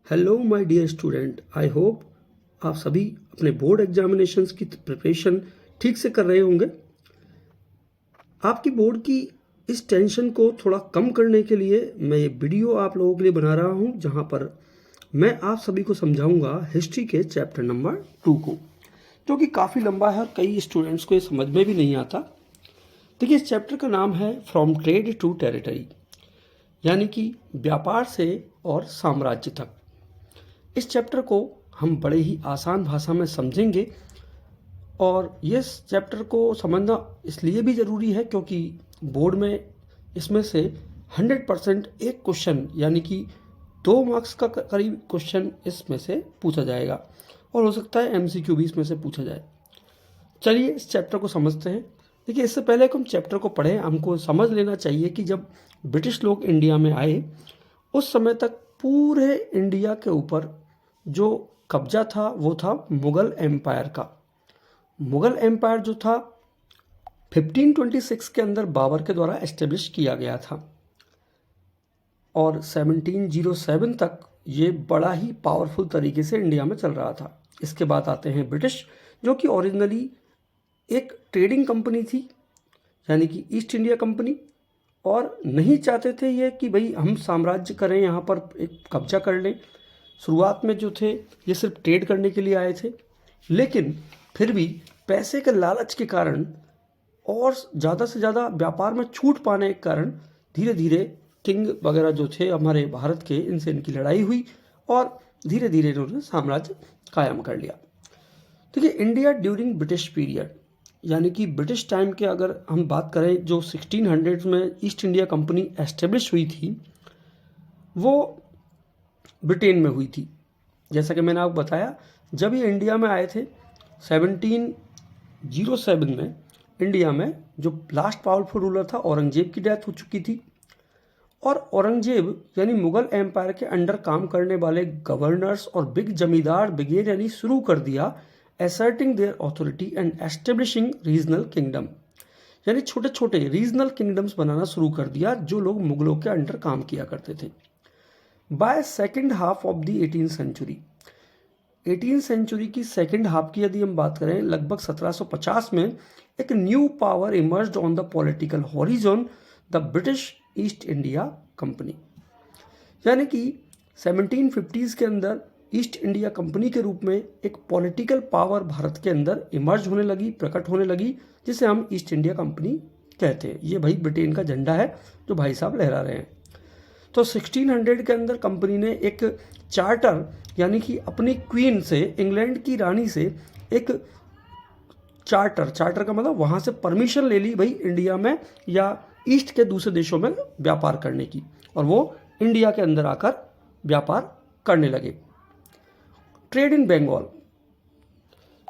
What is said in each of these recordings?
Hello my dear student, I hope आप सभी अपने बोर्ड एग्जामिनेशंस की प्रिपरेशन ठीक से कर रहे होंगे। आपकी बोर्ड की इस टेंशन को थोड़ा कम करने के लिए मैं ये वीडियो आप लोगों के लिए बना रहा हूँ, जहाँ पर मैं आप सभी को समझाऊंगा हिस्ट्री के चैप्टर नंबर 2 को, जो कि काफ़ी लंबा है और कई स्टूडेंट्स को ये समझ में भी नहीं आता। देखिए, इस चैप्टर का नाम है फ्रॉम ट्रेड टू टेरिटरी, यानी कि व्यापार से और साम्राज्य तक। इस चैप्टर को हम बड़े ही आसान भाषा में समझेंगे और इस चैप्टर को समझना इसलिए भी ज़रूरी है क्योंकि बोर्ड में इसमें से 100% एक क्वेश्चन यानी कि 2 मार्क्स का करीब क्वेश्चन इसमें से पूछा जाएगा और हो सकता है MCQ भी इसमें से पूछा जाए। चलिए इस चैप्टर को समझते हैं। देखिए, इससे पहले कि हम चैप्टर को पढ़ें, हमको समझ लेना चाहिए कि जब ब्रिटिश लोग इंडिया में आए उस समय तक पूरे इंडिया के ऊपर जो कब्जा था वो था मुग़ल एम्पायर का। मुग़ल एम्पायर जो था 1526 के अंदर बाबर के द्वारा एस्टेब्लिश किया गया था और 1707 तक ये बड़ा ही पावरफुल तरीके से इंडिया में चल रहा था। इसके बाद आते हैं ब्रिटिश, जो कि ओरिजिनली एक ट्रेडिंग कंपनी थी, यानी कि ईस्ट इंडिया कंपनी, और नहीं चाहते थे ये कि भाई हम साम्राज्य करें, यहाँ पर एक कब्जा कर लें। शुरुआत में जो थे ये सिर्फ ट्रेड करने के लिए आए थे, लेकिन फिर भी पैसे के लालच के कारण और ज़्यादा से ज़्यादा व्यापार में छूट पाने के कारण धीरे धीरे किंग वगैरह जो थे हमारे भारत के, इनसे इनकी लड़ाई हुई और धीरे धीरे इन्होंने साम्राज्य कायम कर लिया। देखिए, इंडिया ड्यूरिंग ब्रिटिश पीरियड, यानी कि ब्रिटिश टाइम के अगर हम बात करें, जो 1600 में ईस्ट इंडिया कंपनी एस्टेब्लिश हुई थी वो ब्रिटेन में हुई थी। जैसा कि मैंने आपको बताया, जब ये इंडिया में आए थे 1707 में, इंडिया में जो लास्ट पावरफुल रूलर था औरंगजेब की डेथ हो चुकी थी और औरंगजेब यानी मुग़ल एम्पायर के अंडर काम करने वाले गवर्नर्स और बिग जमींदार बिगेन यानी शुरू कर दिया asserting their authority and establishing regional kingdom, यानी छोटे छोटे रीजनल किंगडम्स बनाना शुरू कर दिया जो लोग मुगलों के अंडर काम किया करते थे। By second half of the 18th century, 18th century की सेकेंड हाफ की यदि हम बात करें, लगभग 1750 में एक new power emerged on the political horizon, the British East India company, यानी कि 1750s के अंदर ईस्ट इंडिया कंपनी के रूप में एक पॉलिटिकल पावर भारत के अंदर इमर्ज होने लगी, प्रकट होने लगी, जिसे हम ईस्ट इंडिया कंपनी कहते हैं। ये भाई ब्रिटेन का झंडा है जो भाई साहब लहरा रहे हैं। तो 1600 के अंदर कंपनी ने एक चार्टर, यानी कि अपनी क्वीन से, इंग्लैंड की रानी से एक चार्टर का मतलब वहाँ से परमिशन ले ली भाई इंडिया में या ईस्ट के दूसरे देशों में व्यापार करने की, और वो इंडिया के अंदर आकर व्यापार करने लगे। ट्रेड इन बंगाल,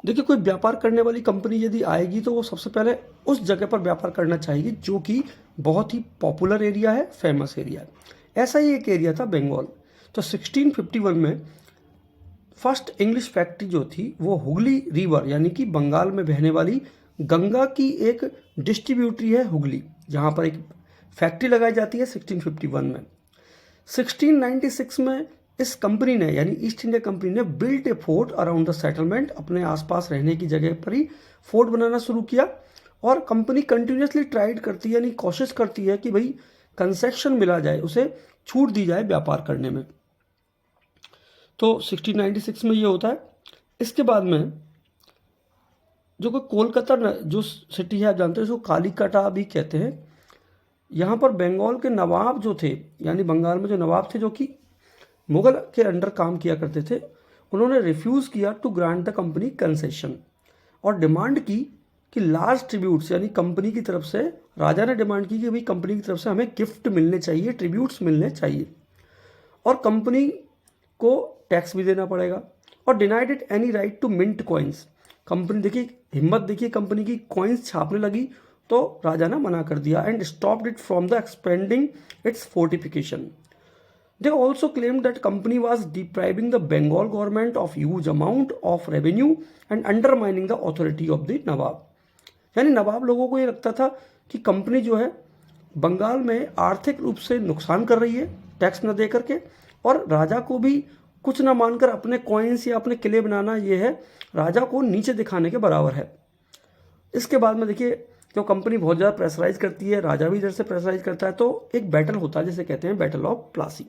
देखिए, कोई व्यापार करने वाली कंपनी यदि आएगी तो वो सबसे पहले उस जगह पर व्यापार करना चाहेगी जो कि बहुत ही पॉपुलर एरिया है, फेमस एरिया है। ऐसा ही एक एरिया था बंगाल। तो 1651 में फर्स्ट इंग्लिश फैक्ट्री जो थी वो हुगली रिवर, यानी कि बंगाल में बहने वाली गंगा की एक डिस्ट्रीब्यूटरी है हुगली, जहाँ पर एक फैक्ट्री लगाई जाती है 1651 में। 1696 में इस कंपनी ने, यानी ईस्ट इंडिया कंपनी ने, built A fort around the settlement, अपने आसपास रहने की जगह पर ही फोर्ट बनाना शुरू किया। और कंपनी कंटिन्यूसली ट्राइड करती है, यानी कोशिश करती है कि भाई कंसेशन मिला जाए, उसे छूट दी जाए व्यापार करने में। तो 1696 में ये होता है। इसके बाद में जो कि कोलकाता जो सिटी है, आप जानते हैं, उसको कालीकटा भी कहते हैं। यहाँ पर बंगाल के नवाब जो थे, यानी बंगाल में जो नवाब थे जो कि मुगल के अंडर काम किया करते थे, उन्होंने रिफ्यूज़ किया to grant the company concession और डिमांड की कि लार्ज ट्रिब्यूट्स, यानी कंपनी की तरफ से, राजा ने डिमांड की कि भाई कंपनी की तरफ से हमें गिफ्ट मिलने चाहिए, ट्रिब्यूट्स मिलने चाहिए, और कंपनी को टैक्स भी देना पड़ेगा। और denied it any right to mint coins, company, देखिए हिम्मत देखिए, कंपनी की कॉइन्स छापने लगी तो राजा ने मना कर दिया। And stopped it from the expanding it's fortification. They also claimed that company was depriving the Bengal government of huge amount of revenue and undermining the authority of the नवाब, यानी नवाब लोगों को ये लगता था कि कंपनी जो है बंगाल में आर्थिक रूप से नुकसान कर रही है टैक्स न दे करके, और राजा को भी कुछ ना मानकर अपने कॉइन्स या अपने किले बनाना, ये है राजा को नीचे दिखाने के बराबर है। इसके बाद में देखिए, जो कंपनी बहुत ज़्यादा प्रेशराइज करती है, राजा भी इधर से प्रेशराइज करता है, तो एक बैटल होता है जिसे कहते हैं बैटल ऑफ प्लासी।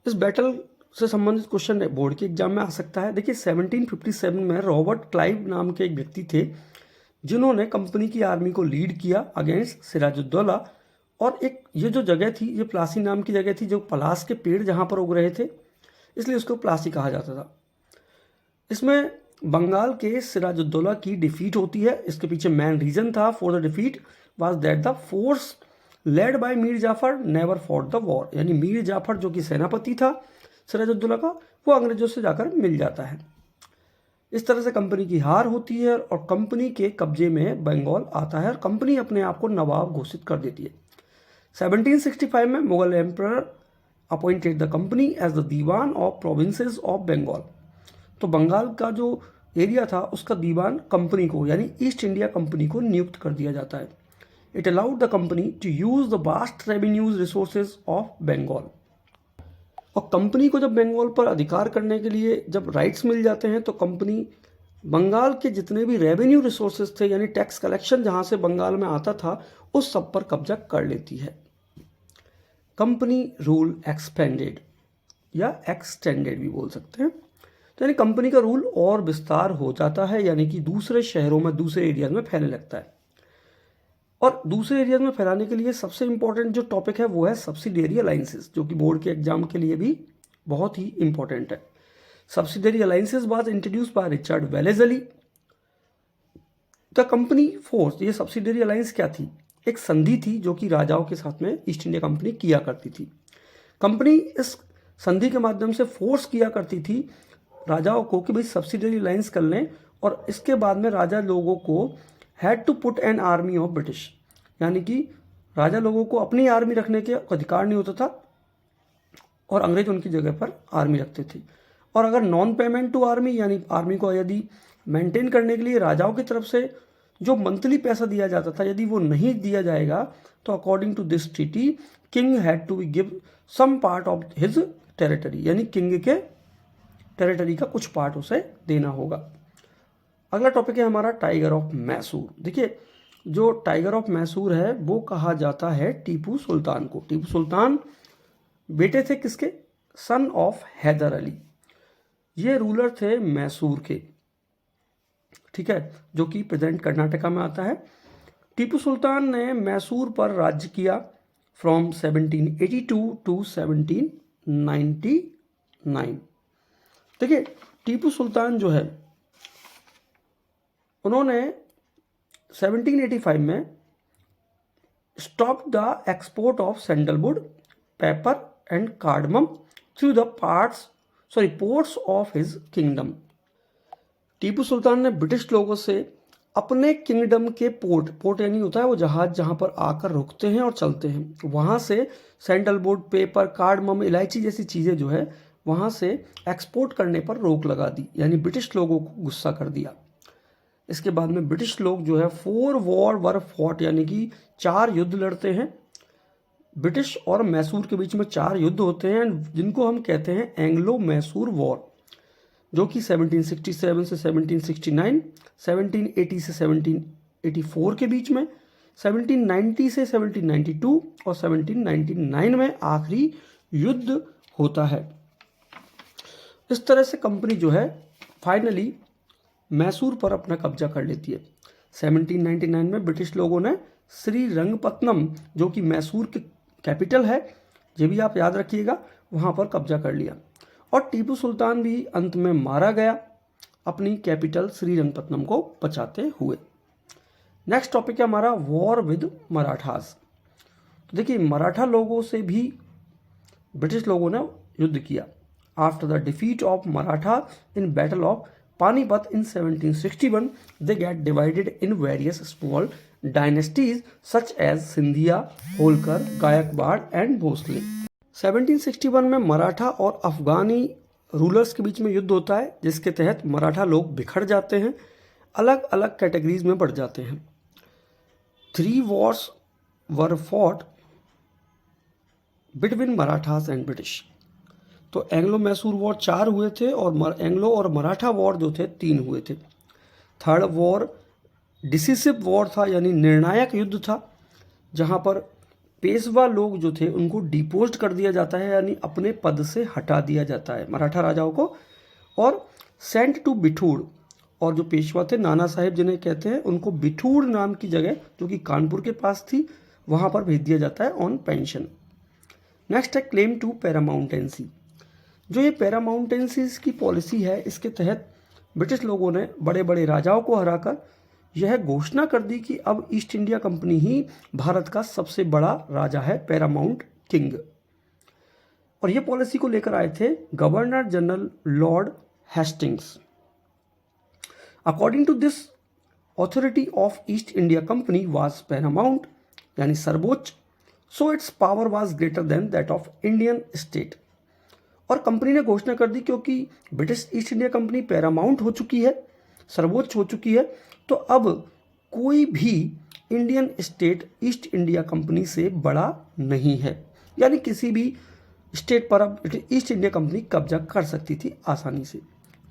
इस बैटल से संबंधित क्वेश्चन बोर्ड के एग्जाम में आ सकता है। देखिए 1757 में रॉबर्ट क्लाइव नाम के एक व्यक्ति थे जिन्होंने कंपनी की आर्मी को लीड किया अगेंस्ट सिराजुद्दौला। और एक ये जो जगह थी, ये प्लासी नाम की जगह थी, जो पलास के पेड़ जहाँ पर उग रहे थे, इसलिए उसको प्लासी कहा जाता था। इसमें बंगाल के सिराजुद्दौला की डिफीट होती है। इसके पीछे मेन रीजन था for the defeat was that the force led by Mir Jafar never fought the war, यानी मीर जाफर जो कि सेनापति था सिराजुद्दौला का, वो अंग्रेजों से जाकर मिल जाता है। इस तरह से कंपनी की हार होती है और कंपनी के कब्जे में बंगाल आता है और कंपनी अपने आप को नवाब घोषित कर देती है। 1765 में Mughal emperor appointed the company as the diwan of provinces of Bengal. तो बंगाल का जो एरिया था उसका दीवान कंपनी को, यानी ईस्ट इंडिया कंपनी को नियुक्त कर दिया जाता है। It allowed the company to use the vast revenues resources of Bengal. और कंपनी को जब बंगाल पर अधिकार करने के लिए जब राइट्स मिल जाते हैं तो कंपनी बंगाल के जितने भी रेवेन्यू रिसोर्सेज थे, यानी टैक्स कलेक्शन जहां से बंगाल में आता था, उस सब पर कब्जा कर लेती है। कंपनी रूल एक्सपेंडेड या एक्सटेंडेड भी बोल सकते हैं। तो यानी कंपनी का रूल और विस्तार हो जाता है, यानी कि दूसरे शहरों में, दूसरे एरियाज में फैलने लगता है। और दूसरे एरियाज में फैलाने के लिए सबसे इंपॉर्टेंट जो टॉपिक है वो है सब्सिडियरी अलाइंसेस, जो कि बोर्ड के एग्जाम के लिए भी बहुत ही इंपॉर्टेंट है। Subsidiary alliances was introduce by Richard Wellesley. The company force, ये सब्सिडियरी अलाइंस क्या थी? एक संधि थी जो कि राजाओं के साथ में ईस्ट इंडिया कंपनी किया करती थी। कंपनी इस संधि के माध्यम से फोर्स किया करती थी राजाओं को कि भाई सब्सिडियरी अलाइंस कर लें, और इसके बाद में राजा लोगों को had to put an army of British, यानी कि राजा लोगों को अपनी आर्मी रखने के अधिकार नहीं होता था और अंग्रेज उनकी जगह पर आर्मी रखते थे। और अगर नॉन पेमेंट टू आर्मी, यानी आर्मी को यदि मेंटेन करने के लिए राजाओं की तरफ से जो मंथली पैसा दिया जाता था, यदि वो नहीं दिया जाएगा तो according to this treaty king had to give some part of his territory, यानी किंग के टेरिटरी का कुछ पार्ट उसे देना होगा। अगला टॉपिक है हमारा टाइगर ऑफ मैसूर। देखिए जो टाइगर ऑफ मैसूर है वो कहा जाता है टीपू सुल्तान को। टीपू सुल्तान बेटे थे किसके? Son of Hyder Ali. ये रूलर थे मैसूर के, ठीक है, जो कि प्रेजेंट कर्नाटका में आता है। टीपू सुल्तान ने मैसूर पर राज्य किया फ्रॉम 1782 टू 1799। देखिए टीपू सुल्तान जो है उन्होंने 1785 में stop the export of sandalwood, pepper and cardamom through the ports of his kingdom. Tipu Sultan ने ब्रिटिश लोगों से अपने किंगडम के पोर्ट यानी होता है वो जहाज जहां पर आकर रुकते हैं और चलते हैं, वहां से सैंडलवुड, पेपर, कार्डमम, इलायची जैसी चीजें जो है वहां से एक्सपोर्ट करने पर रोक लगा दी, यानी ब्रिटिश लोगों को गुस्सा कर दिया। इसके बाद में ब्रिटिश लोग जो है 4 वॉर वर फॉट, यानी कि 4 युद्ध लड़ते हैं। ब्रिटिश और मैसूर के बीच में 4 युद्ध होते हैं जिनको हम कहते हैं एंग्लो मैसूर वॉर, जो कि 1767 से 1769, 1780 से 1784 के बीच में, 1790 से 1792 और 1799 में आखिरी युद्ध होता है। इस तरह से कंपनी जो है फाइनली मैसूर पर अपना कब्जा कर लेती है। 1799 में ब्रिटिश लोगों ने श्रीरंगपत्तनम, जो कि मैसूर की कैपिटल है, ये भी आप याद रखिएगा, वहां पर कब्जा कर लिया और टीपू सुल्तान भी अंत में मारा गया अपनी कैपिटल श्रीरंगपत्तनम को बचाते हुए। नेक्स्ट टॉपिक है हमारा वॉर विद मराठास। तो देखिए मराठा लोगों से भी ब्रिटिश लोगों ने युद्ध किया। After the defeat of Maratha in battle of Panipat in 1761, they get divided in various small dynasties such as Scindia, Holkar, Gaekwad and Bhonsle. 1761 में मराठा और अफगानी रूलर्स के बीच में युद्ध होता है, जिसके तहत मराठा लोग बिखर जाते हैं, अलग अलग कैटेगरीज में बढ़ जाते हैं। 3 Wars were fought between Marathas and British. तो एंग्लो मैसूर वॉर 4 हुए थे और एंग्लो और मराठा वॉर जो थे 3 हुए थे। थर्ड वॉर डिसिसिव वॉर था, यानी निर्णायक युद्ध था, जहाँ पर पेशवा लोग जो थे उनको डिपोस्ट कर दिया जाता है, यानी अपने पद से हटा दिया जाता है मराठा राजाओं को, और सेंट टू बिठूर, और जो पेशवा थे नाना साहेब जिन्हें कहते हैं, उनको बिठूर नाम की जगह जो कि कानपुर के पास थी वहाँ पर भेज दिया जाता है ऑन पेंशन। नेक्स्ट है क्लेम टू पैरामाउंटेंसी। जो ये पैरामाउंटेंसी की पॉलिसी है, इसके तहत ब्रिटिश लोगों ने बड़े बड़े राजाओं को हराकर यह घोषणा कर दी कि अब ईस्ट इंडिया कंपनी ही भारत का सबसे बड़ा राजा है, पैरामाउंट किंग। और ये पॉलिसी को लेकर आए थे governor general lord Hastings. According to this, authority of East India company was paramount, यानी सर्वोच्च, so its power was greater than that of Indian state. और कंपनी ने घोषणा कर दी क्योंकि British East India company paramount हो चुकी है, सर्वोच्च हो चुकी है, तो अब कोई भी Indian state east India company से बड़ा नहीं है, यानी किसी भी स्टेट पर अब ईस्ट इंडिया कंपनी कब्जा कर सकती थी आसानी से।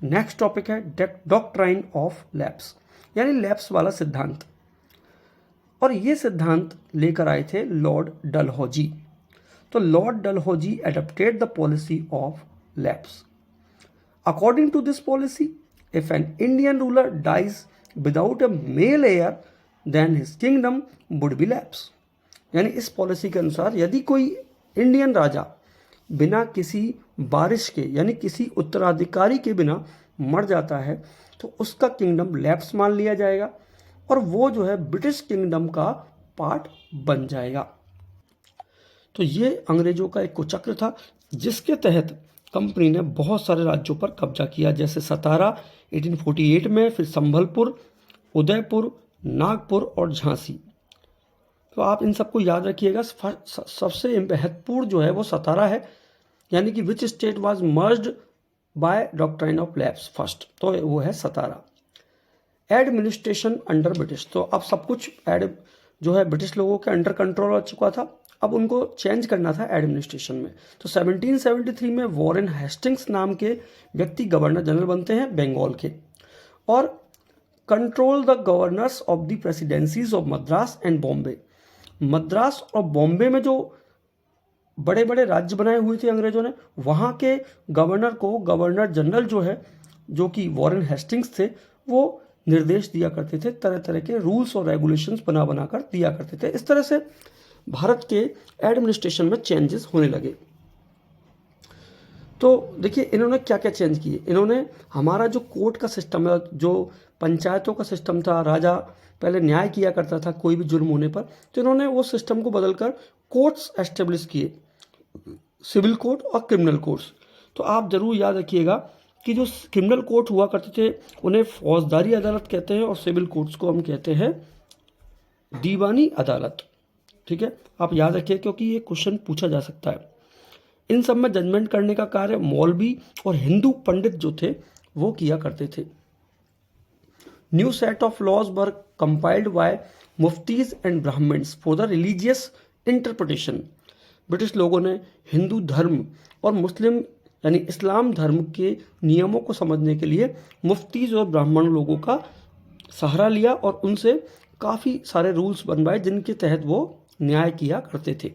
नेक्स्ट टॉपिक है डॉक्ट्राइन ऑफ लैप्स, यानी लैप्स वाला सिद्धांत। और ये सिद्धांत लेकर आए थे लॉर्ड डलहौजी। तो Lord Dalhousie adopted the policy of lapse. According to this policy, if an Indian ruler dies without a male heir, then his kingdom would be lapse. यानी इस पॉलिसी के अनुसार यदि कोई इंडियन राजा बिना किसी वारिस के, यानी किसी उत्तराधिकारी के बिना मर जाता है, तो उसका किंगडम लैप्स मान लिया जाएगा और वो जो है ब्रिटिश किंगडम का पार्ट बन जाएगा। तो ये अंग्रेजों का एक कुचक्र था जिसके तहत कंपनी ने बहुत सारे राज्यों पर कब्जा किया, जैसे सतारा 1848 में, फिर संभलपुर, उदयपुर, नागपुर और झांसी। तो आप इन सबको याद रखिएगा। सबसे महत्वपूर्ण जो है वो सतारा है, यानी कि which state was merged by doctrine of lapse first, तो वो है सतारा। एडमिनिस्ट्रेशन अंडर ब्रिटिश, तो अब सब कुछ जो है ब्रिटिश लोगों के अंडर कंट्रोल हो चुका था, अब उनको चेंज करना था एडमिनिस्ट्रेशन में। तो 1773 में वॉरेन हेस्टिंग्स नाम के व्यक्ति गवर्नर जनरल बनते हैं बंगाल के, और control the governors of the presidencies of Madras and Bombay. Madras और बॉम्बे में जो बड़े बड़े राज्य बनाए हुए थे अंग्रेजों ने, वहाँ के गवर्नर को गवर्नर जनरल जो है, जो कि वॉरेन हेस्टिंग्स थे, वो निर्देश दिया करते थे, तरह तरह के रूल्स और रेगुलेशंस बना कर दिया करते थे। इस तरह से भारत के एडमिनिस्ट्रेशन में चेंजेस होने लगे। तो देखिए इन्होंने क्या क्या चेंज किए। इन्होंने हमारा जो कोर्ट का सिस्टम है, जो पंचायतों का सिस्टम था, राजा पहले न्याय किया करता था कोई भी जुर्म होने पर, तो इन्होंने वो सिस्टम को बदलकर कोर्ट्स एस्टेब्लिश किए, सिविल कोर्ट और क्रिमिनल कोर्ट्स। तो आप जरूर याद रखिएगा कि जो क्रिमिनल कोर्ट हुआ करते थे उन्हें फौजदारी अदालत कहते हैं और सिविल कोर्ट्स को हम कहते हैं दीवानी अदालत। ठीक है, आप याद रखिए क्योंकि ये क्वेश्चन पूछा जा सकता है। इन सब में जजमेंट करने का कार्य मौलवी और हिंदू पंडित जो थे वो किया करते थे। New set of laws were compiled by muftis and brahmins for the religious interpretation. British लोगों ने हिंदू धर्म और मुस्लिम यानी इस्लाम धर्म के नियमों को समझने के लिए मुफ्तीज और ब्राह्मण लोगों का सहारा लिया और उनसे काफ़ी सारे रूल्स बनवाए जिनके तहत वो न्याय किया करते थे।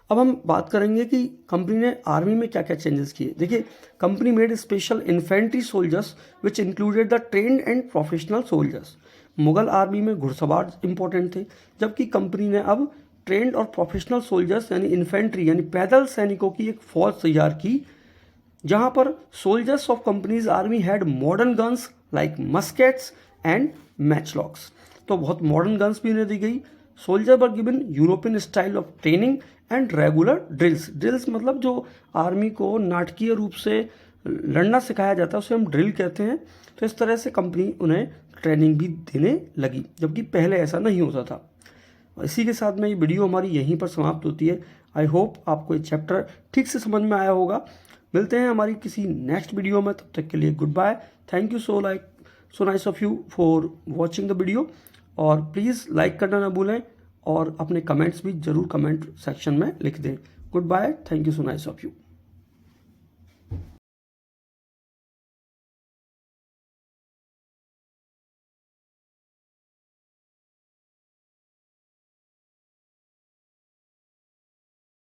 अब हम बात करेंगे कि कंपनी ने आर्मी में क्या क्या चेंजेस किए। देखिए, company made special infantry soldiers which included the trained and professional soldiers. Mughal army में घुड़सवार इंपॉर्टेंट थे, जबकि कंपनी ने अब ट्रेन्ड और प्रोफेशनल सोल्जर्स यानी इन्फेंट्री यानी पैदल सैनिकों की एक फौज तैयार की, जहां पर soldiers of company's army had modern guns like muskets and matchlocks. तो बहुत मॉडर्न गन्स भी उन्हें दी गई। Soldier were given European style of training and regular drills. Drills मतलब जो आर्मी को नाटकीय रूप से लड़ना सिखाया जाता है उसे हम ड्रिल कहते हैं। तो इस तरह से कंपनी उन्हें ट्रेनिंग भी देने लगी, जबकि पहले ऐसा नहीं होता था। इसी के साथ में ये वीडियो हमारी यहीं पर समाप्त होती है। आई होप आपको ये चैप्टर ठीक से समझ में आया होगा। मिलते हैं हमारी किसी नेक्स्ट वीडियो में, तब तक के लिए good bye. Thank you so nice of you for watching the video, और प्लीज़ लाइक करना ना भूलें और अपने कमेंट्स भी ज़रूर कमेंट सेक्शन में लिख दें। Good bye, thank you so nice of you.